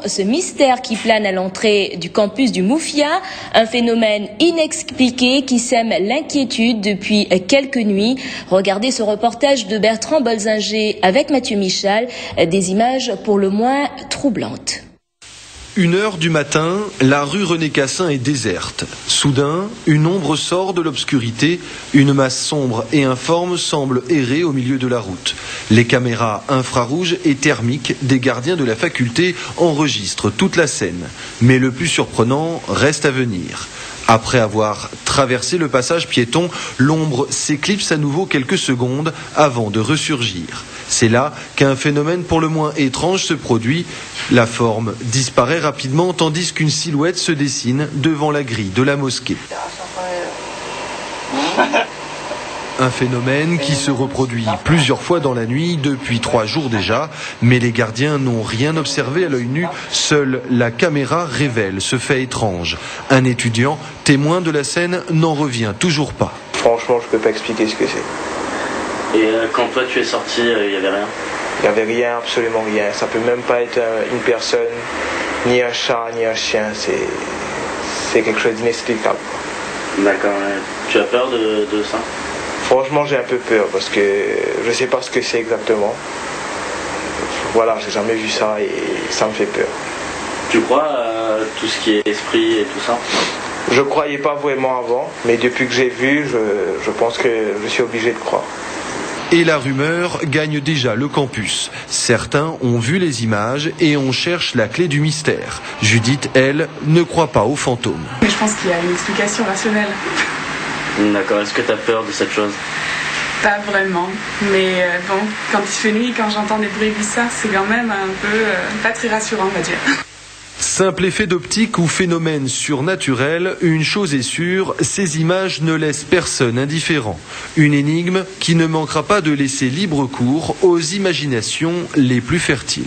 Ce mystère qui plane à l'entrée du campus du Mouffia, un phénomène inexpliqué qui sème l'inquiétude depuis quelques nuits. Regardez ce reportage de Bertrand Bolzinger avec Mathieu Michal, des images pour le moins troublantes. 1h du matin, la rue René Cassin est déserte. Soudain, une ombre sort de l'obscurité. Une masse sombre et informe semble errer au milieu de la route. Les caméras infrarouges et thermiques des gardiens de la faculté enregistrent toute la scène. Mais le plus surprenant reste à venir. Après avoir traversé le passage piéton, l'ombre s'éclipse à nouveau quelques secondes avant de ressurgir. C'est là qu'un phénomène pour le moins étrange se produit. La forme disparaît rapidement tandis qu'une silhouette se dessine devant la grille de la mosquée. Un phénomène qui se reproduit plusieurs fois dans la nuit depuis 3 jours déjà, mais les gardiens n'ont rien observé à l'œil nu. Seule la caméra révèle ce fait étrange. Un étudiant, témoin de la scène, n'en revient toujours pas. Franchement, je peux pas expliquer ce que c'est. Et quand toi tu es sorti, il n'y avait rien? Il n'y avait rien, absolument rien. Ça peut même pas être une personne, ni un chat, ni un chien. C'est quelque chose d'inexplicable. D'accord. Tu as peur de ça? Franchement, j'ai un peu peur parce que je sais pas ce que c'est exactement. Voilà, j'ai jamais vu ça et ça me fait peur. Tu crois à tout ce qui est esprit et tout ça? Je croyais pas vraiment avant, mais depuis que j'ai vu, je pense que je suis obligé de croire. Et la rumeur gagne déjà le campus. Certains ont vu les images et on cherche la clé du mystère. Judith, elle, ne croit pas aux fantômes. Mais je pense qu'il y a une explication rationnelle. D'accord, est-ce que tu as peur de cette chose? Pas vraiment, mais bon, quand il fait nuit, quand j'entends des bruits bizarres, c'est quand même un peu pas très rassurant, on va dire. Simple effet d'optique ou phénomène surnaturel, une chose est sûre, ces images ne laissent personne indifférent. Une énigme qui ne manquera pas de laisser libre cours aux imaginations les plus fertiles.